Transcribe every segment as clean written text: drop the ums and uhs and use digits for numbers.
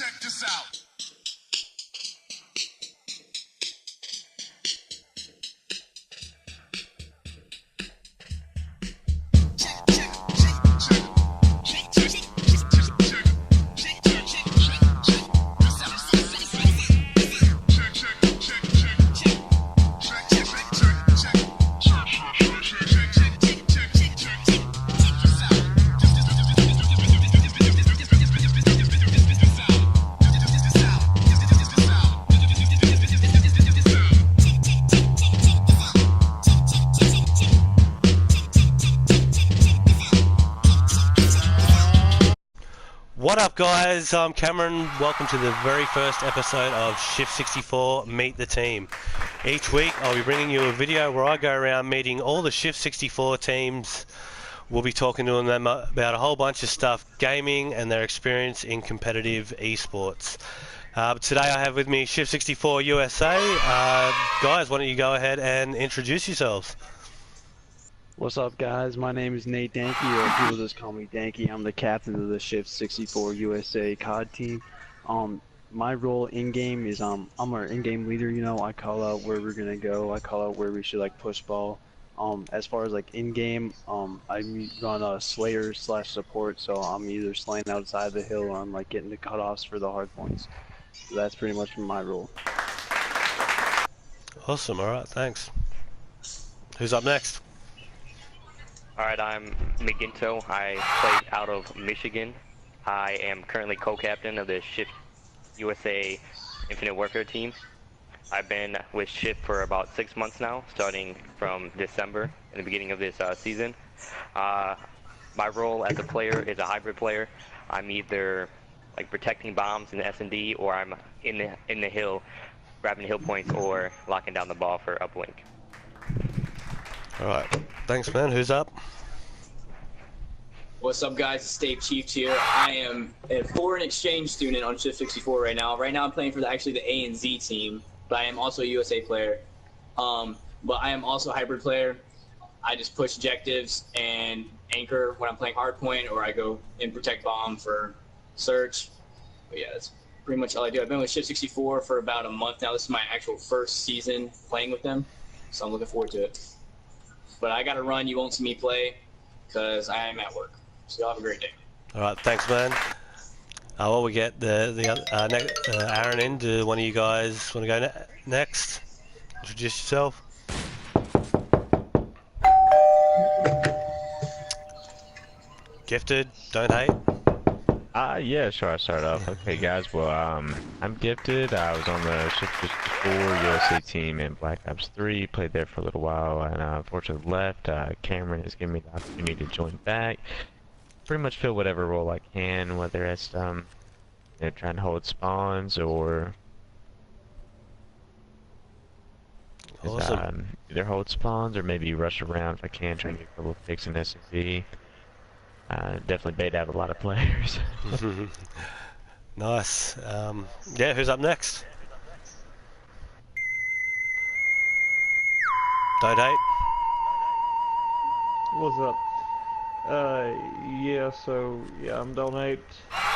check this out. What up, guys? I'm Cameron. Welcome to the very first episode of SHIFT64 Meet the Team. Each week I'll be bringing you a video where I go around meeting all the SHIFT64 teams. We'll be talking to them about a whole bunch of stuff, gaming and their experience in competitive esports. Today I have with me SHIFT64 USA. Guys, why don't you go ahead and introduce yourselves? What's up, guys? My name is Nate Danke, or people just call me Danke. I'm the captain of the SHIFT64 USA COD team. My role in-game is I'm our in-game leader. You know, I call out where we're gonna go. I call out where we should push ball. As far as in-game, I run Slayer / support, so I'm either slaying outside the hill or I'm getting the cutoffs for the hard points. So that's pretty much my role. Awesome. All right, thanks. Who's up next? Alright, I'm McGinto. I played out of Michigan. I am currently co-captain of the SHIFT USA Infinite Warfare team. I've been with SHIFT for about 6 months now, starting from December, in the beginning of this season. My role as a player is a hybrid player. I'm either protecting bombs in the S&D, or I'm in the hill, grabbing hill points or locking down the ball for uplink. Alright, thanks, man. Who's up? What's up, guys? It's Dave Chiefs here. I am a foreign exchange student on SHIFT64 right now. Right now I'm playing for the A and Z team, but I am also a USA player. But I am also a hybrid player. I just push objectives and anchor when I'm playing hardpoint, or I go and protect bomb for search. But yeah, that's pretty much all I do. I've been with SHIFT64 for about a month now. This is my actual first season playing with them, so I'm looking forward to it. But I gotta run. You won't see me play because I am at work. So y'all have a great day. All right, thanks, man. While we get Aaron in, do one of you guys want to go next? Introduce yourself. Gifted, don't hate. Yeah, sure, I'll start off. Okay, guys, well, I'm Gifted. I was on the SHIFT64 USA team in Black Ops 3, played there for a little while, and unfortunately left. Cameron has given me the opportunity to join back. Pretty much fill whatever role I can, whether it's trying to hold spawns or Awesome. Either hold spawns or maybe rush around if I can, try and get a couple of picks in S&D. Definitely bait out a lot of players. Nice. Yeah, who's up next? Don't hate. What's up? Yeah, I'm Donate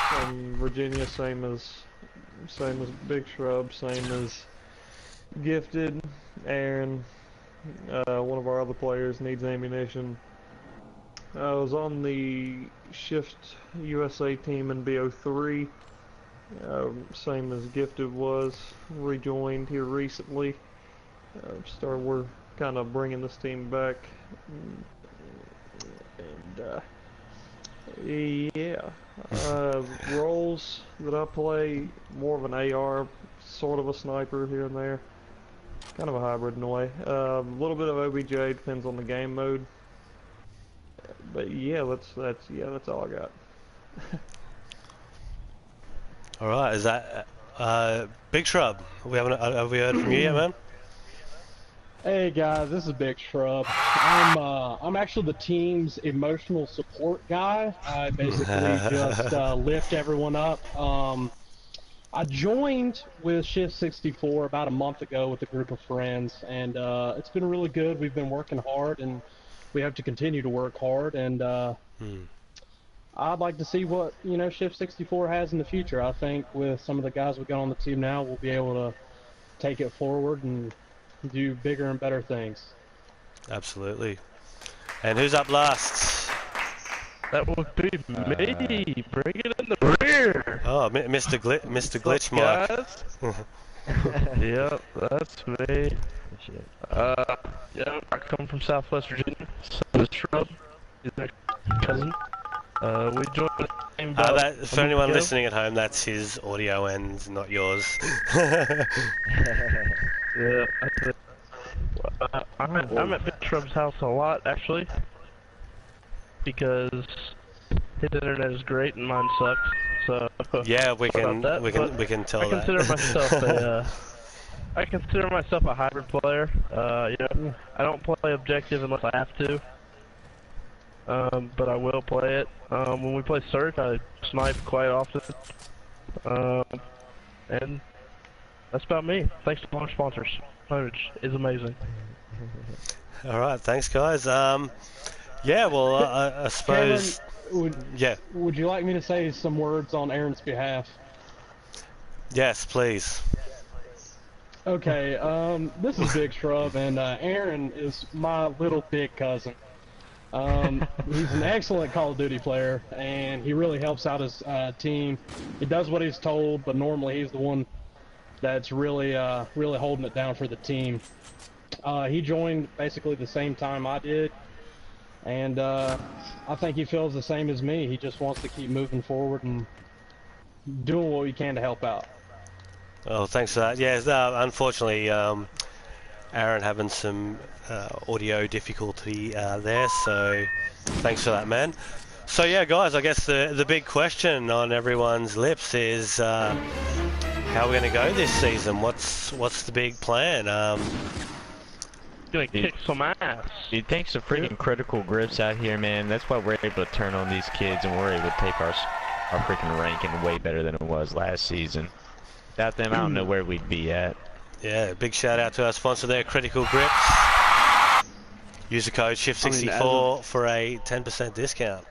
from Virginia, same as Big Shrub, same as Gifted. Aaron, one of our other players, needs ammunition. I was on the SHIFT USA team in BO3, same as Gifted was, rejoined here recently. We're kind of bringing this team back, and yeah, roles that I play, more of an AR, sort of a sniper here and there, kind of a hybrid in a way. A little bit of OBJ, depends on the game mode. But yeah, that's all I got. All right, is that Big Shrub? Have we heard from you yet, man? Hey guys, this is Big Shrub. I'm actually the team's emotional support guy. I basically just lift everyone up. I joined with SHIFT64 about a month ago with a group of friends, and it's been really good. We've been working hard, and we have to continue to work hard. And I'd like to see what Shift 64 has in the future. I think with some of the guys we got on the team now, we'll be able to take it forward and do bigger and better things. Absolutely. And who's up last? That would be me. Bring it in the rear. Oh, Mr. Glitch Mike. Guys? Yep, that's me. Yeah, I come from Southwest Virginia. Son of Shrub. He's my cousin. We joined the team about For anyone listening at home, that's his audio end, not yours. Yeah, I'm at Big Shrub's house a lot, actually, because his internet is great and mine sucks. So yeah, we can tell I consider myself I consider myself a hybrid player. I don't play objective unless I have to. But I will play it. When we play Cirque, I snipe quite often. And that's about me. Thanks to all our sponsors. Coverage is amazing. All right, thanks, guys. Yeah, well, I suppose. Kevin, would you like me to say some words on Aaron's behalf? Yes, please. Okay, this is Big Shrub, and Aaron is my little big cousin. He's an excellent Call of Duty player, and he really helps out his team. He does what he's told, but normally he's the one that's really holding it down for the team. He joined basically the same time I did, and I think he feels the same as me. He just wants to keep moving forward and doing what we can to help out. Oh, thanks for that. Yeah, unfortunately, Aaron having some audio difficulty there, so thanks for that, man. So yeah, guys, I guess the big question on everyone's lips is how we're going to go this season. What's the big plan? Gonna kick some ass. Dude, thanks to freaking critical grips out here, man. That's why we're able to turn on these kids, and we're able to take our freaking ranking way better than it was last season. Without them, I don't know where we'd be at. Yeah, big shout out to our sponsor there, Critical Grips. Use the code SHIFT64 for a 10% discount.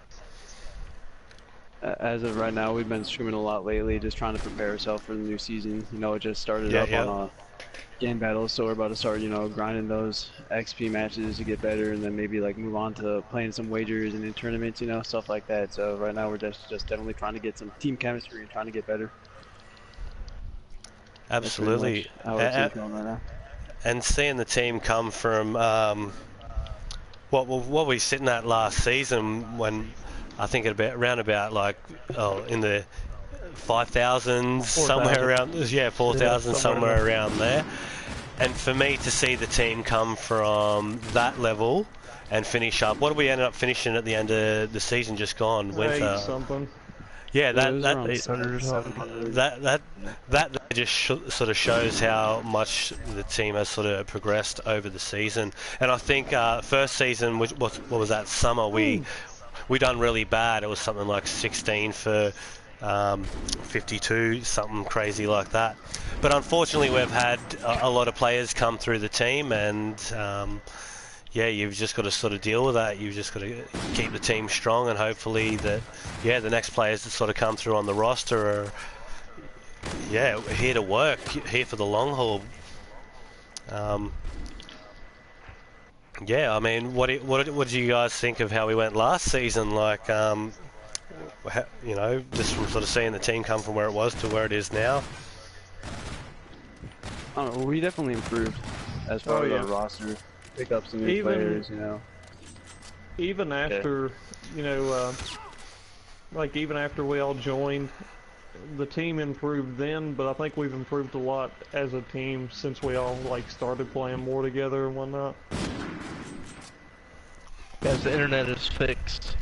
As of right now, we've been streaming a lot lately, just trying to prepare ourselves for the new season. It just started on game battles, so we're about to start, grinding those XP matches to get better, and then maybe like move on to playing some wagers and in tournaments, stuff like that. So right now we're just definitely trying to get some team chemistry and trying to get better. Absolutely. And seeing the team come from what we sitting at last season, when I think around about like in the 5,000s, somewhere around 4,000, somewhere around there. And for me to see the team come from that level and finish up, what did we end up finishing at the end of the season just gone? Winter. Something. Yeah, that 800 or something. That just sort of shows how much the team has sort of progressed over the season. And I think first season, what was that summer? We done really bad. It was something like 16 for 52, something crazy like that. But unfortunately, we've had a lot of players come through the team, and yeah, you've just got to sort of deal with that. You've just got to keep the team strong, and hopefully that, the next players that sort of come through on the roster are, here to work, here for the long haul. I mean, what do you guys think of how we went last season? Like, just from sort of seeing the team come from where it was to where it is now. I don't know, we definitely improved as far as our roster. Pick up some new players, Even after, like even after we all joined, the team improved then, but I think we've improved a lot as a team since we all started playing more together and whatnot. As the internet is fixed,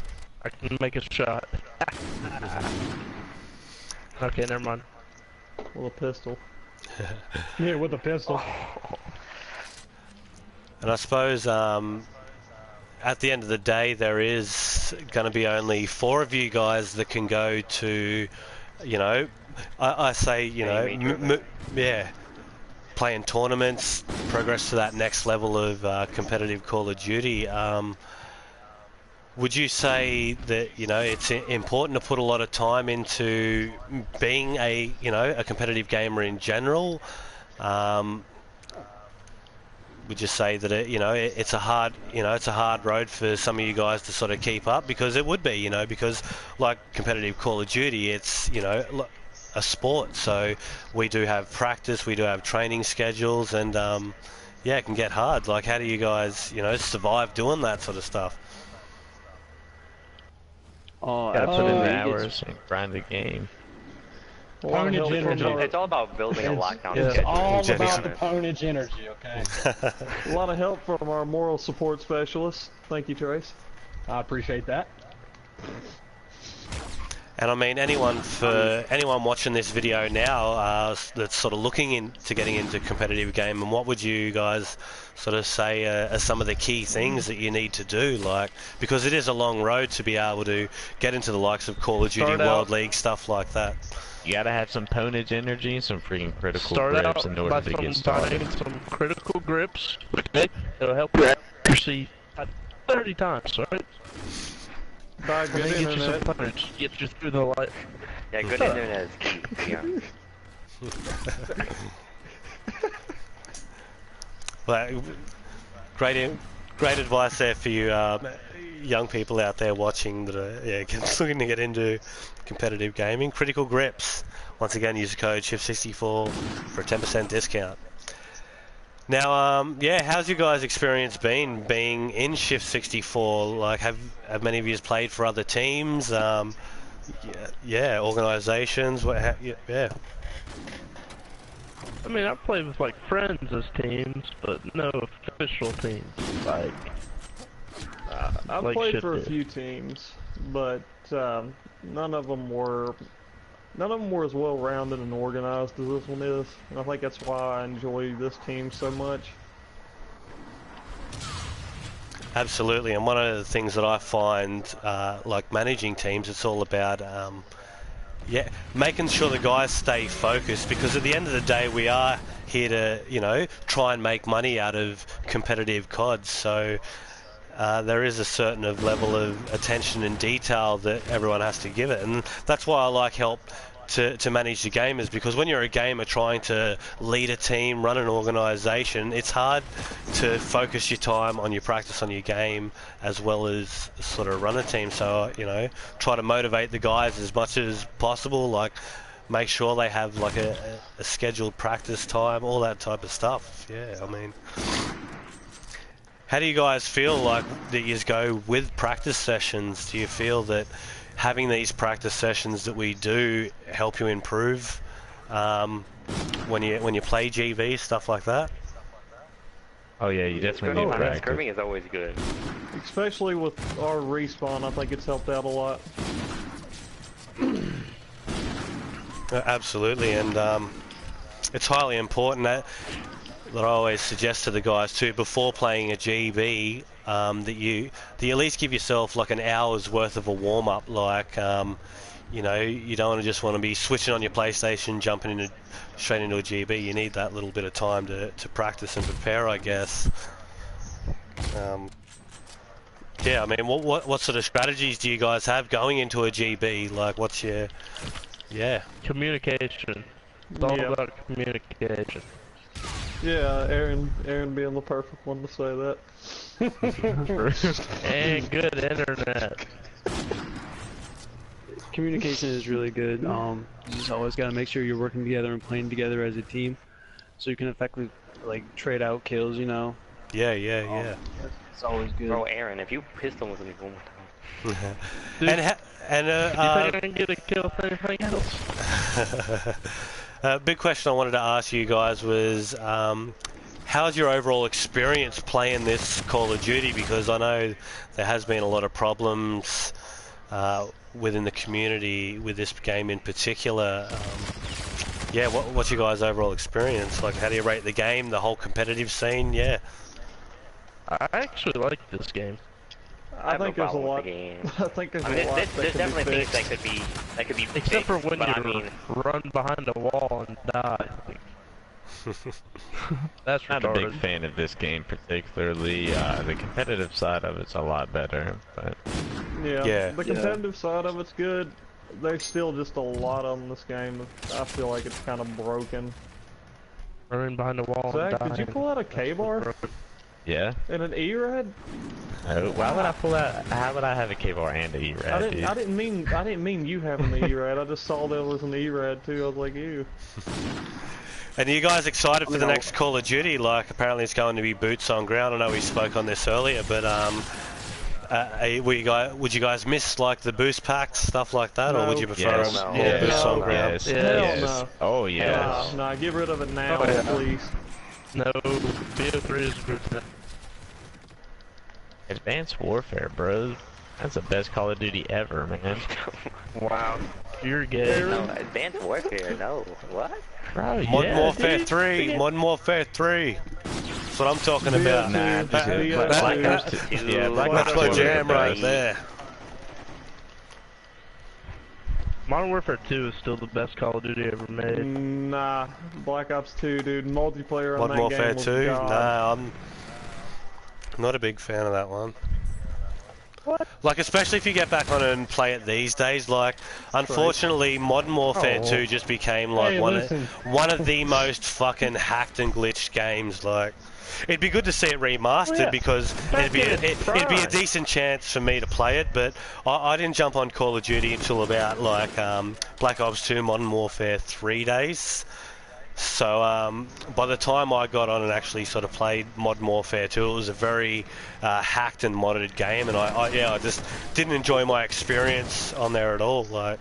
I can make a shot. Okay, never mind. With a pistol. Yeah, with a pistol. And I suppose at the end of the day, there is going to be only 4 of you guys that can go to, I say, playing tournaments, progress to that next level of competitive Call of Duty. would you say that it's important to put a lot of time into being a competitive gamer in general? Would you say that it's a hard road for some of you guys to sort of keep up? Because it would be, because like competitive Call of Duty, it's a sport, so we do have practice, we do have training schedules, and yeah, it can get hard. Like, how do you guys survive doing that sort of stuff? Oh, Gotta put in the absolutely. hours and grind the game. A lot of Ponage help from energy. our- It's all about building a lockdown It's schedule. all Jenny about the Smith. ponage energy, okay? a lot of help from our moral support specialist. Thank you, Trace. I appreciate that. And I mean, anyone watching this video now that's sort of looking into getting into competitive game, and what would you guys sort of say are some of the key things that you need to do? Like, because it is a long road to be able to get into the likes of Call of Duty, Start out- World League, stuff like that. You gotta have some ponage energy and some freaking critical Start grips out in by order to get started. buying some critical grips. Okay, it'll help your accuracy 30 times, right? Buy And good then get you some internet. punch, get you through the light. Yeah, good internet is key. Yeah. Well, great advice there for you young people out there watching that are looking to get into competitive gaming. Critical grips. Once again, use the code SHIFT64 for a 10% discount. Now, how's your guys' experience been being in SHIFT64? Like, have many of you played for other teams? Organizations. Yeah. I mean, I played with like friends as teams, but no official teams. Like, I've like played shit for a did. few teams, but none of them were as well rounded and organized as this one is, and I think that's why I enjoy this team so much. Absolutely, and one of the things that I find, like managing teams, it's all about, making sure the guys stay focused, because at the end of the day, we are here to, try and make money out of competitive CODs. So there is a certain level of attention and detail that everyone has to give it, and that's why I like help to manage the gamers, because when you're a gamer trying to lead a team, run an organization, it's hard to focus your time on your practice on your game as well as sort of run a team. So try to motivate the guys as much as possible, like make sure they have like a scheduled practice time, all that type of stuff. Yeah, I mean, how do you guys feel like that you go with practice sessions? Do you feel that having these practice sessions that we do help you improve when you play GV, stuff like that? Oh yeah, you definitely need practice. Scrimming is always good. Especially with our respawn, I think it's helped out a lot. Absolutely, and it's highly important that I always suggest to the guys too, before playing a GB, that you at least give yourself like an hour's worth of a warm-up. Like, you don't just want to be switching on your PlayStation, jumping straight into a GB. You need that little bit of time to practice and prepare, I guess. I mean, what sort of strategies do you guys have going into a GB? Like, what's your Communication. It's all Yeah. about communication. Yeah, Aaron being the perfect one to say that. And good internet. Communication is really good. You just always gotta make sure you're working together and playing together as a team, so you can effectively like trade out kills. Yeah. It's always good. Bro, Aaron, if you pistol with me one more time. Dude, And you think I can get a kill with anything else? a big question I wanted to ask you guys was, how's your overall experience playing this Call of Duty? Because I know there has been a lot of problems within the community with this game in particular. What's your guys' overall experience? Like, how do you rate the game, the whole competitive scene? Yeah. I actually like this game. I think there's a problem with lot. the game. I think there's I mean, a lot there's that can definitely be things fixed. that could be Except fixed, for when but you I mean, run behind a wall and die. That's Not a big retarded. fan of this game particularly. The competitive side of it's a lot better, but Yeah, the competitive side of it's good. There's still just a lot on this game. I feel like it's kind of broken. Running behind the wall. Zach, and did you dying. pull out a K-bar yeah. and an E-rad? Why would I pull out? How would I have a K-bar and a E-rad, dude? I didn't mean you having the E-rad. I just saw there was an E-rad too. I was like, ew. And are you guys excited for the next Call of Duty? Like, apparently it's going to be boots on ground. I know we spoke on this earlier, but would you guys miss like the boost packs, stuff like that, or would you prefer Yes. them Yes. boots on ground? Yes. Yeah. Yes. No. Oh yes. Nah, get rid of it now, Oh, yeah. please. No, BO3 is good. Advanced Warfare, bro. That's the best Call of Duty ever, man. Wow. You're gay. No, Advanced Warfare, no. What? Bro, Modern yeah, Warfare dude. 3, Modern Warfare 3. That's what I'm talking about. Nah, Black Ops 2. Yeah, Black That's Ops my 2 jam was right best. there. Modern Warfare 2 is still the best Call of Duty ever made. Nah, Black Ops 2, dude. Multiplayer on Modern that Warfare game was 2? God. Nah, I'm not a big fan of that one. What? Like, especially if you get back on it and play it these days, like, unfortunately, Modern Warfare 2 just became, like, Hey, one listen. of the most fucking hacked and glitched games, like. It'd be good to see it remastered Oh, yeah. because it'd be a decent chance for me to play it, but I didn't jump on Call of Duty until about, like, Black Ops 2 Modern Warfare 3 days. So by the time I got on and actually sort of played Modern Warfare 2, it was a very hacked and modded game, and I just didn't enjoy my experience on there at all. Like,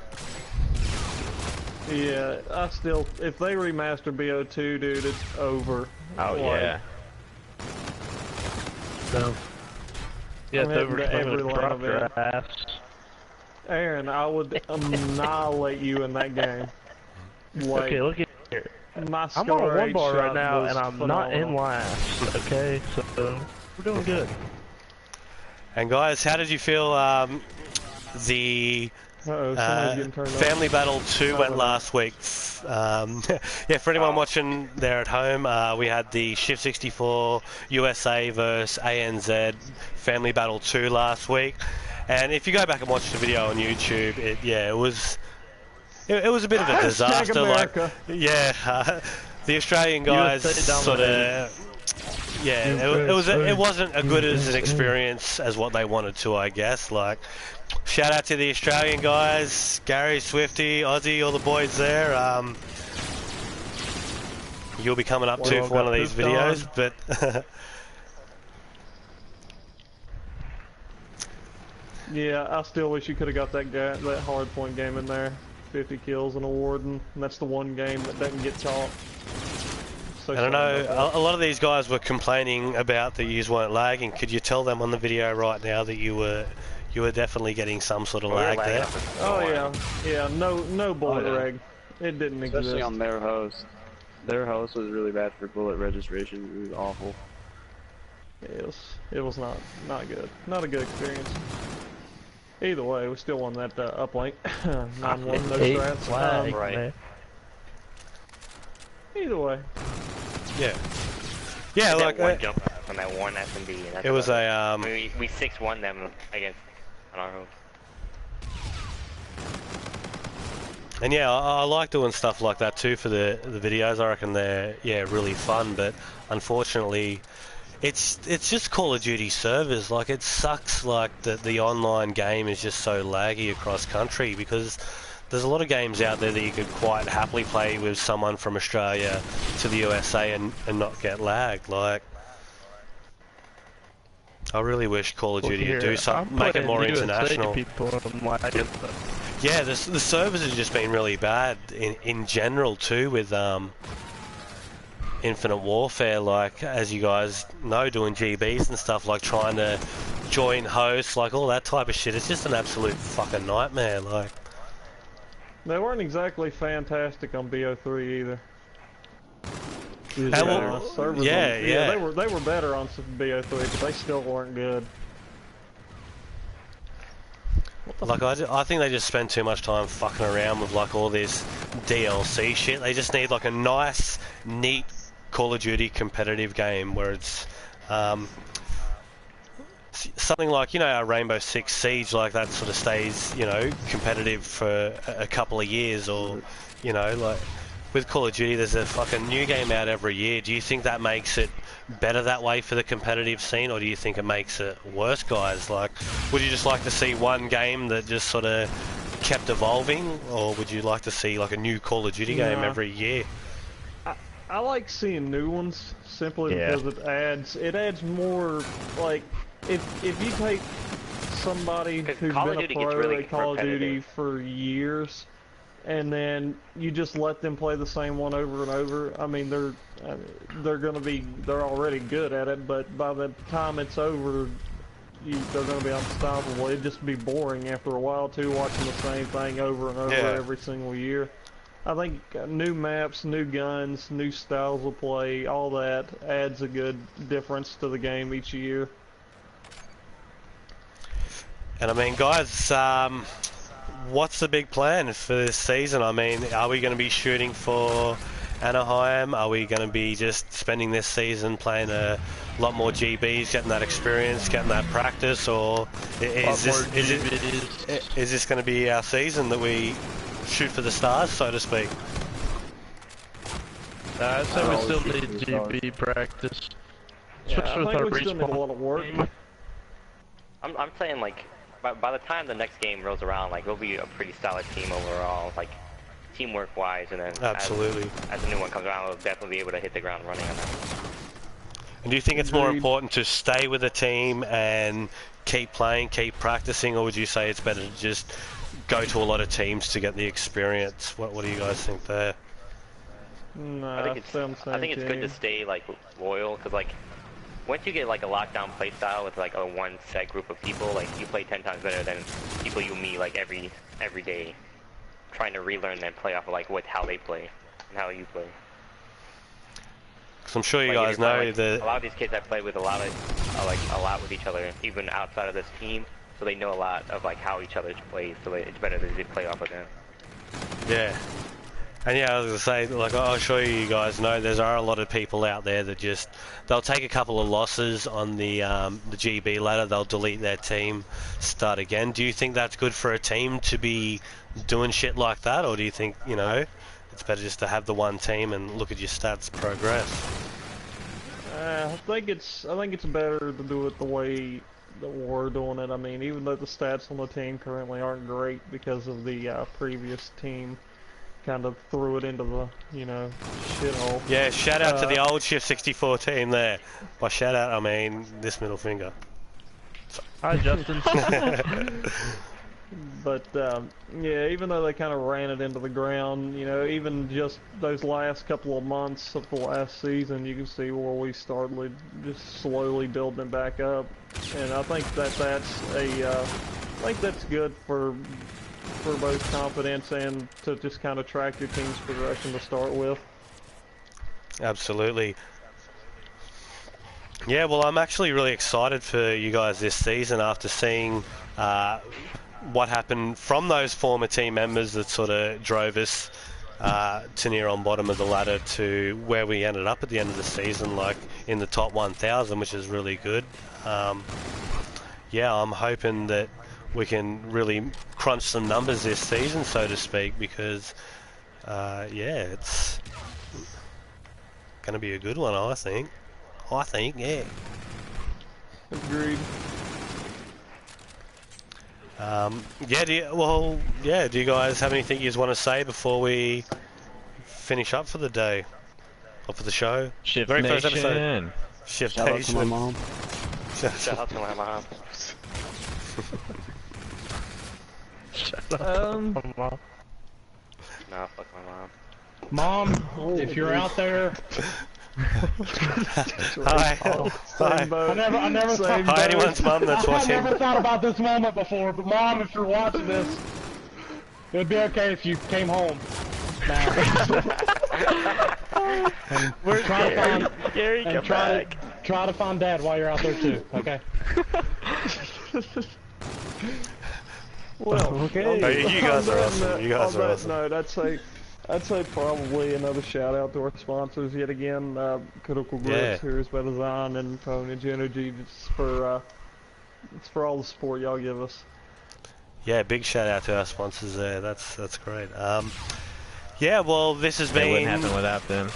Yeah, if they remaster BO2, dude, it's over. Oh yeah. No. Yeah, I'm it's over. heading to every line Drop of your it. ass. Aaron, I would annihilate you in that game. Like, Okay, look at here. my I'm on a score 1 bar right shot now, was and I'm not in phenomenal. last. Okay, so we're doing good. and guys, how did you feel the Uh-oh, somebody's getting turned Family Battle 2 went last week? Yeah, for anyone watching there at home, we had the SHIFT64 USA versus ANZ Family Battle 2 last week. And if you go back and watch the video on YouTube, it was a bit of a disaster. America. Like, yeah, the Australian guys USA sort of. Yeah, it wasn't as good as an experience as what they wanted to, I guess. Like, shout out to the Australian guys, Gary, Swifty, Ozzy, all the boys there. You'll be coming up too for one of these videos, but Yeah, I still wish you could have got that hard point game in there. 50 kills and a warden, and that's the one game that doesn't get taught. So I don't sorry know. about A lot of these guys were complaining about that you weren't lagging. Could you tell them on the video right now that you were definitely getting some sort of lag there? that. Oh yeah, no bullet yeah. reg. It didn't exist. Especially on their host. Their host was really bad for bullet registration. It was awful. It was not good. Not a good experience. Either way, we still won that uplink. 9-1, no strats. Flag, Right. man. Either way. Yeah. Yeah, That like one jump out from that one S&D. And that's it was about a we 6-1 them against on our own. and yeah, I like doing stuff like that too for the videos. I reckon they're really fun, but unfortunately, it's just Call of Duty servers. Like, it sucks. Like the online game is just so laggy across country because there's a lot of games out there that you could quite happily play with someone from Australia to the USA and not get lagged. Like, I really wish Call of Duty would do something, make it more international. People, I'm lagging, but Yeah, the servers have just been really bad in general too with Infinite Warfare, like, as you guys know, doing GBs and stuff, like trying to join hosts, like all that type of shit. It's just an absolute fucking nightmare, like. They weren't exactly fantastic on BO3 either. And well, Servers yeah. They were better on BO3, but they still weren't good. Like, I think they just spend too much time fucking around with like all this DLC shit. They just need like a nice, neat Call of Duty competitive game where it's something like, you know, our Rainbow Six Siege, like that sort of stays, you know, competitive for a couple of years, or, you know, like with Call of Duty there's a fucking new game out every year. Do you think that makes it better that way for the competitive scene, or do you think it makes it worse, guys? Like, would you just like to see one game that just sort of kept evolving, or would you like to see like a new Call of Duty game every year? I like seeing new ones simply because it adds more, like, if you take somebody who's Call of been a Duty pro gets really at Call of Duty repetitive. for years, and then you just let them play the same one over and over, I mean, they're already good at it, but by the time it's over, they're going to be unstoppable. It'd just be boring after a while too, watching the same thing over and over every single year. I think new maps, new guns, new styles of play, all that adds a good difference to the game each year. And I mean, guys, what's the big plan for this season? I mean, are we going to be shooting for Anaheim? Are we going to be just spending this season playing a lot more GBs, getting that experience, getting that practice, or is this going to be our season that we shoot for the stars, so to speak? I'd say we still need GB practice. Especially I think we still need a lot of work. I'm saying, like, by the time the next game rolls around, like, we'll be a pretty solid team overall, like, teamwork-wise, and then absolutely, as the new one comes around, we'll definitely be able to hit the ground running on that. And do you think it's more important to stay with the team and keep playing, keep practicing, or would you say it's better to just go to a lot of teams to get the experience? What do you guys think there? No, I think it's good to stay, like, loyal, because, like, once you get like a lockdown play style with like a one set group of people, like you play 10 times better than people you meet like every day, trying to relearn and play off of like how they play and how you play. Cause I'm sure you like, guys know like, that a lot of these kids I play with a lot with each other, even outside of this team, so they know a lot of like how each other plays. So it's better that they play off of them. Yeah. And yeah, I was gonna say, like, I'm sure you guys know, there are a lot of people out there that they'll take a couple of losses on the GB ladder, they'll delete their team, start again. Do you think that's good for a team to be doing shit like that, or do you think, you know, it's better just to have the one team and look at your stats progress? I think it's better to do it the way that we're doing it. I mean, even though the stats on the team currently aren't great because of the previous team kind of threw it into the, you know, shithole. Yeah, shout out to the old SHIFT64 team there. By shout out, I mean this middle finger. Hi, Justin. But, yeah, even though they kind of ran it into the ground, you know, even just those last couple of months of the last season, you can see where we started just slowly building it back up. And I think that's good for both confidence and to just kind of track your team's progression to start with. Absolutely. Yeah, well, I'm actually really excited for you guys this season after seeing what happened from those former team members that sort of drove us to near on bottom of the ladder to where we ended up at the end of the season, like in the top 1,000, which is really good. Yeah, I'm hoping that we can really crunch some numbers this season, so to speak, because yeah, it's going to be a good one, I think. Yeah. Agreed. Yeah, do you guys have anything you want to say before we finish up for the day? Or for the show? Shift Very first Nation. episode. Shift Shout out to Nation. my mom. Shout out to my mom. Mom. Nah, fuck my mom. Mom, if you're out there, Hi. Hi. I never thought, Hi, anyone's mum that's I watching. never thought about this moment before, but Mom, if you're watching this, it'd be okay if you came home now. And We're try to find Gary, and come try back. try to find Dad while you're out there too. Okay. Well, Okay. Oh, you guys are awesome. You guys are awesome. No, that's like, I'd say probably another shout out to our sponsors yet again, Critical Grip, Yeah. Series by Design, and Ponage Energy, just for it's for all the support y'all give us. Yeah, big shout out to our sponsors there. That's great. Yeah, well, this has It been. wouldn't happen without them.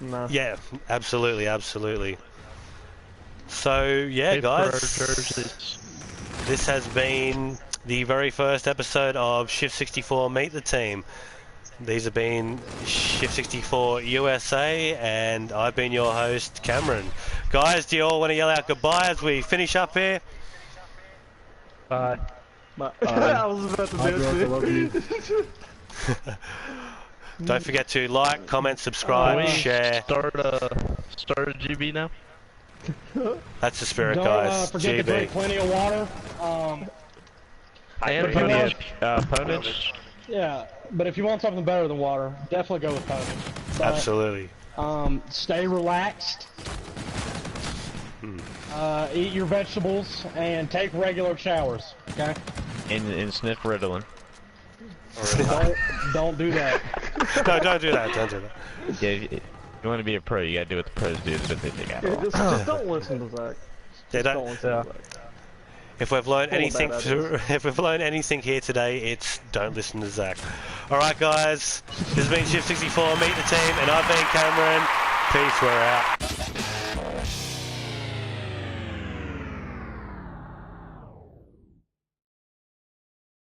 No. Yeah, absolutely, absolutely. So yeah, Pay for our guys, jerseys. this has been the very first episode of Shift64 Meet the Team. These have been Shift64 USA, and I've been your host, Cameron. Guys, do you all want to yell out goodbye as we finish up here? Bye. I was about to do it. Don't forget to like, comment, subscribe, Can we share. start a GB now? That's the spirit, Don't guys. forget to drink GB. plenty of water. And But you Ponage. Yeah, but if you want something better than water, definitely go with Ponage. But, Absolutely. Stay relaxed. Eat your vegetables and take regular showers. Okay. And sniff Ritalin. Don't do that. No, don't do that. Don't do that. Yeah, if you want to be a pro, you gotta do what the pros do. That's what they think. Yeah, just don't listen to Zach. Yeah, Just don't- don't listen to Zach. If we've learned Full of anything, bad ideas. if we've learned anything here today, it's don't listen to Zach. All right, guys. This has been Shift64. Meet the team, and I've been Cameron. Peace. We're out.